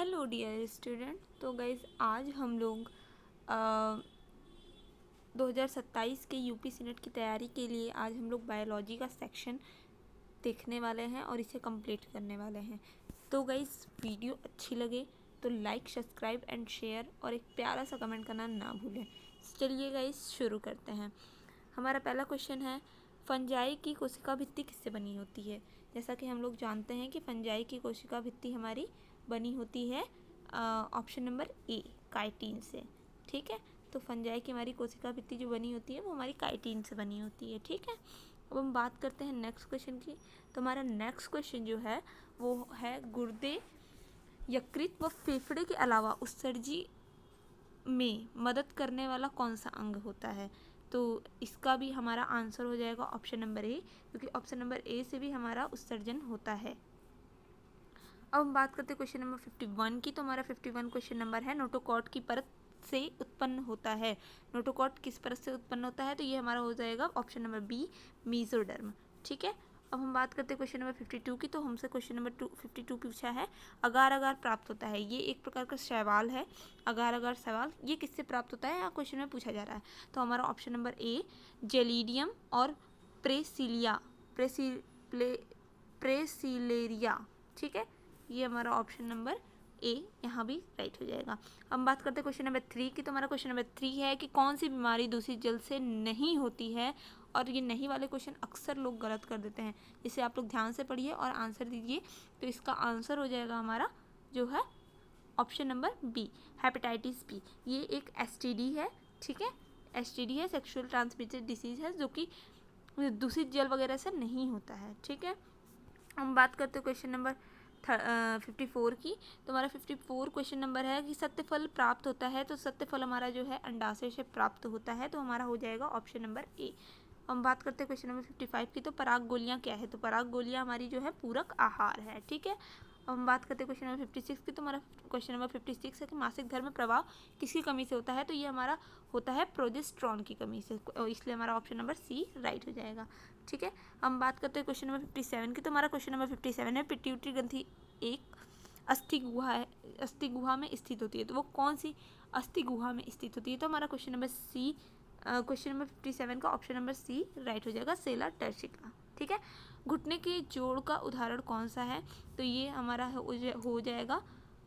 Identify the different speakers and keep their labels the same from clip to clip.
Speaker 1: Hello dear student. तो guys आज हम लोग 2027 के यूपी सीनेट की तैयारी के लिए आज हम लोग बायोलॉजी का सेक्शन देखने वाले हैं और इसे कंप्लीट करने वाले हैं। तो गाइज वीडियो अच्छी लगे तो लाइक, सब्सक्राइब एंड शेयर और एक प्यारा सा कमेंट करना ना भूलें। चलिए गाइज शुरू करते हैं। हमारा पहला क्वेश्चन है, फंजाई की कोशिका भित्ति किससे बनी होती है। जैसा कि हम लोग जानते हैं कि फंजाई की कोशिका भित्ति हमारी बनी होती है ऑप्शन नंबर ए, काइटिन से। ठीक है, तो फंजाई की हमारी कोशिका भित्ति जो बनी होती है वो हमारी काइटिन से बनी होती है। ठीक है, अब हम बात करते हैं नेक्स्ट क्वेश्चन की। तो हमारा नेक्स्ट क्वेश्चन जो है वो है, गुर्दे, यकृत व फेफड़े के अलावा उत्सर्जी में मदद करने वाला कौन सा अंग होता है। तो इसका भी हमारा आंसर हो जाएगा ऑप्शन नंबर ए, क्योंकि ऑप्शन नंबर ए से भी हमारा उत्सर्जन होता है। अब हम बात करते हैं क्वेश्चन नंबर 51 की। तो हमारा 51 क्वेश्चन नंबर है, नोटोकॉट की परत से उत्पन्न होता है। नोटोकॉट किस परत से उत्पन्न होता है, तो ये हमारा हो जाएगा ऑप्शन नंबर बी, मीजोडर्म। ठीक है, अब हम बात करते हैं क्वेश्चन नंबर 52 की। तो हमसे क्वेश्चन नंबर 52 पूछा है, अगार अगार प्राप्त होता है। ये एक प्रकार का सवाल है, अगार अगार सवाल, ये किससे प्राप्त होता है यहाँ क्वेश्चन में पूछा जा रहा है। तो हमारा ऑप्शन नंबर ए, जेलिडियम और प्रेसिलिया प्रेसिलेरिया। ठीक है, ये हमारा ऑप्शन नंबर ए यहाँ भी राइट हो जाएगा। हम बात करते हैं क्वेश्चन नंबर 3 की। तो हमारा क्वेश्चन नंबर 3 है कि कौन सी बीमारी दूषित जल से नहीं होती है। और ये नहीं वाले क्वेश्चन अक्सर लोग गलत कर देते हैं, इसे आप लोग ध्यान से पढ़िए और आंसर दीजिए। तो इसका आंसर हो जाएगा हमारा जो है option number B, hepatitis B. ये एक STD है। ठीक है, STD है, सेक्सुअल ट्रांसमिटेड डिसीज है, जो कि दूषित जल वगैरह से नहीं होता है। ठीक है, हम बात करते हैं क्वेश्चन नंबर 54 की। तो हमारा 54 क्वेश्चन नंबर है कि सत्यफल प्राप्त होता है। तो सत्यफल हमारा जो है अंडाशय से प्राप्त होता है, तो हमारा हो जाएगा ऑप्शन नंबर ए। हम बात करते हैं क्वेश्चन नंबर 55 की। तो पराग गोलियाँ क्या है, तो पराग गोलियाँ हमारी जो है पूरक आहार है। ठीक है, अब हम बात करते हैं क्वेश्चन नंबर 56 की। तो हमारा क्वेश्चन नंबर 56 है कि मासिक धर्म में प्रभाव किसकी कमी से होता है। तो ये हमारा होता है प्रोजेस्टेरॉन की कमी से, इसलिए हमारा ऑप्शन नंबर सी राइट हो जाएगा। ठीक है, हम बात करते हैं क्वेश्चन नंबर 57 की। तो हमारा क्वेश्चन नंबर 57 है, पिट्यूटरी ग्रंथि एक अस्थि गुहा है, अस्थि गुहा में स्थित होती है। तो वो कौन सी अस्थि गुहा में स्थित होती है। तो हमारा question number C, question number 57 का ऑप्शन नंबर सी राइट हो जाएगा, सेला टर्शिका। ठीक है, घुटने के जोड़ का उदाहरण कौन सा है। तो ये हमारा हो जाएगा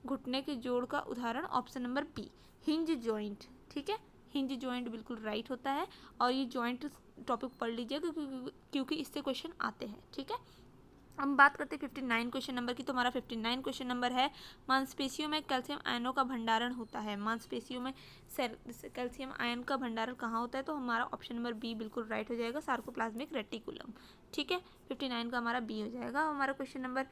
Speaker 1: घुटने के जोड़ का उदाहरण option number B, hinge joint. ठीक है, हिंज जॉइंट बिल्कुल राइट होता है, और ये जॉइंट टॉपिक पढ़ लीजिए क्योंकि इससे क्वेश्चन आते हैं। ठीक है, हम बात करते हैं 59 क्वेश्चन नंबर की। तो हमारा 59 क्वेश्चन नंबर है, मांसपेशियों में कैल्शियम आयनों का भंडारण होता है। मांसपेशियों में कैल्शियम आयन का भंडारण कहाँ होता है। तो हमारा ऑप्शन नंबर बी बिल्कुल राइट हो जाएगा, सार्कोप्लाज्मिक रेटिकुलम। ठीक है, 59 का हमारा बी हो जाएगा। हमारा क्वेश्चन नंबर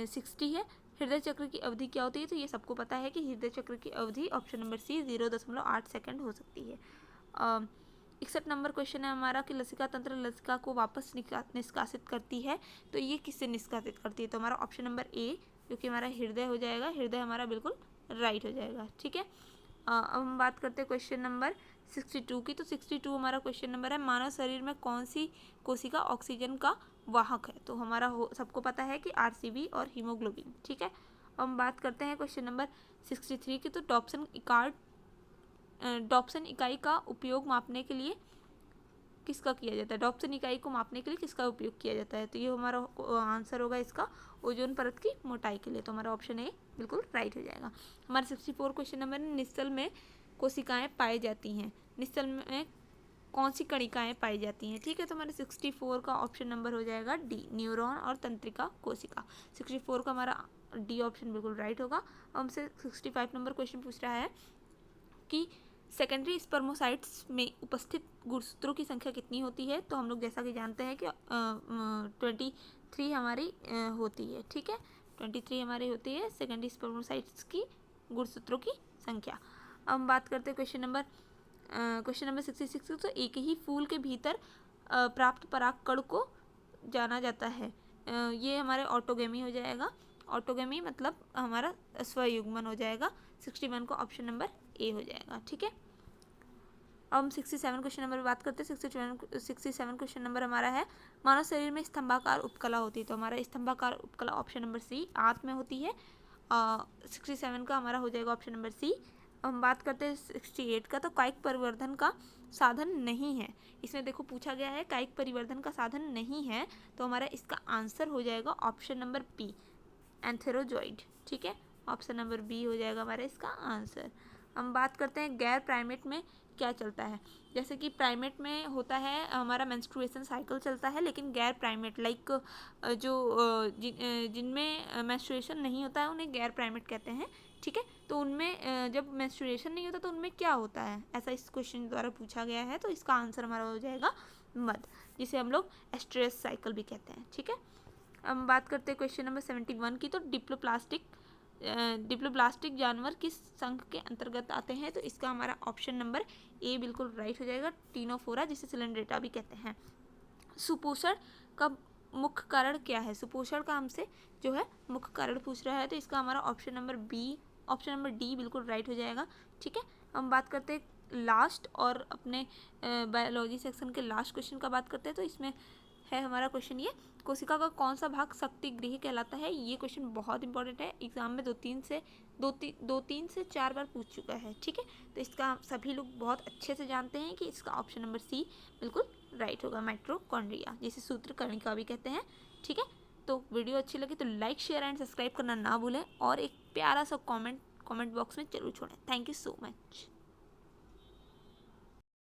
Speaker 1: 60 है, हृदय चक्र की अवधि क्या होती है। तो ये सबको पता है कि हृदय चक्र की अवधि ऑप्शन नंबर सी 0.8 सेकेंड हो सकती है। 61 नंबर क्वेश्चन है हमारा कि लसिका तंत्र लसिका को वापस निष्कासित करती है। तो ये किससे निष्कासित करती है। तो हमारा ऑप्शन नंबर ए, जो कि हमारा हृदय हो जाएगा, हृदय हमारा बिल्कुल राइट हो जाएगा। ठीक है, अब हम बात करते हैं क्वेश्चन नंबर 62 की। तो 62 हमारा क्वेश्चन नंबर है, मानव शरीर में कौन सी कोशिका ऑक्सीजन का वाहक है। तो हमारा सबको पता है कि RCB और हीमोग्लोबिन। ठीक है, अब हम बात करते हैं क्वेश्चन नंबर 63 की। तो डॉप्सन इकाई का उपयोग मापने के लिए किसका किया जाता है। डॉप्सन इकाई को मापने के लिए किसका उपयोग किया जाता है। तो ये हमारा आंसर होगा इसका, ओजोन परत की मोटाई के लिए। तो हमारा ऑप्शन ए बिल्कुल राइट हो जाएगा। हमारा 64 क्वेश्चन नंबर, निस्तल में कोशिकाएं पाई जाती हैं। निस्तल में कौन सी कणिकाएं पाई जाती हैं। ठीक है, तो हमारे 64 का ऑप्शन नंबर हो जाएगा डी, न्यूरॉन और तंत्रिका कोशिका। 64 का हमारा डी ऑप्शन बिल्कुल राइट होगा। अब हमसे 65 नंबर क्वेश्चन पूछ रहा है कि सेकेंडरी स्पर्मोसाइट्स में उपस्थित गुणसूत्रों की संख्या कितनी होती है। तो हम लोग जैसा कि जानते हैं कि 23 हमारी होती है। ठीक है, 23 हमारी होती है सेकेंडरी स्पर्मोसाइट्स की गुणसूत्रों की संख्या। अब हम बात करते हैं क्वेश्चन नंबर 66। तो एक ही फूल के भीतर प्राप्त परागकण को जाना जाता है। ये हमारे ऑटोगेमी हो जाएगा। ऑटोगेमी मतलब हमारा स्वयुग्मन हो जाएगा। 61 को ऑप्शन नंबर ए हो जाएगा। ठीक है, अब हम 67 क्वेश्चन नंबर बात करते हैं। 67 क्वेश्चन नंबर हमारा है, मानव शरीर में स्तंभाकार उपकला होती है। तो हमारा स्तंभाकार उपकला ऑप्शन नंबर सी, आंत में होती है। 67 का हमारा हो जाएगा ऑप्शन नंबर सी। हम बात करते हैं 68 का, तो कायिक परिवर्धन का साधन नहीं है। इसमें देखो पूछा गया है कायिक परिवर्धन का साधन नहीं है, तो हमारा इसका आंसर हो जाएगा ऑप्शन नंबर बी, एंथेरोजॉइड। ठीक है, ऑप्शन नंबर बी हो जाएगा हमारा इसका आंसर। हम बात करते हैं गैर प्राइमेट में क्या चलता है। जैसे कि प्राइमेट में होता है हमारा मेंस्ट्रुएशन साइकिल चलता है, लेकिन गैर प्राइमेट लाइक जिनमें मेंस्ट्रुएशन नहीं होता है उन्हें गैर प्राइमेट कहते हैं। ठीक है, तो उनमें जब मेंस्ट्रुएशन नहीं होता तो उनमें क्या होता है, ऐसा इस क्वेश्चन द्वारा पूछा गया है। तो इसका आंसर हमारा हो जाएगा मध, जिसे हम लोग एस्ट्रेस साइकिल भी कहते हैं। ठीक है, हम बात करते हैं क्वेश्चन नंबर 71 की, तो डिप्लोब्लास्टिक जानवर किस संघ के अंतर्गत आते हैं। तो इसका हमारा ऑप्शन नंबर ए बिल्कुल राइट हो जाएगा, टीनोफोरा, जिसे सिलेंड्रेटा भी कहते हैं। सुपोषण का मुख्य कारण क्या है, सुपोषण का हमसे जो है मुख्य कारण पूछ रहा है, तो इसका हमारा ऑप्शन नंबर डी बिल्कुल राइट हो जाएगा। ठीक है, हम बात करते हैं लास्ट और अपने बायोलॉजी सेक्शन के लास्ट क्वेश्चन का बात करते हैं। तो इसमें है हमारा क्वेश्चन ये, कोशिका का कौन सा भाग शक्ति गृह कहलाता है। ये क्वेश्चन बहुत इंपॉर्टेंट है, एग्जाम में दो तीन से चार बार पूछ चुका है। ठीक है, तो इसका सभी लोग बहुत अच्छे से जानते हैं कि इसका ऑप्शन नंबर सी बिल्कुल राइट होगा, माइटोकॉन्ड्रिया, जिसे सूत्रकर्णिका भी कहते हैं। ठीक है, तो वीडियो अच्छी लगी तो लाइक शेयर एंड सब्सक्राइब करना ना भूलें, और एक प्यारा सा कमेंट बॉक्स में जरूर छोड़ें। Thank you so much.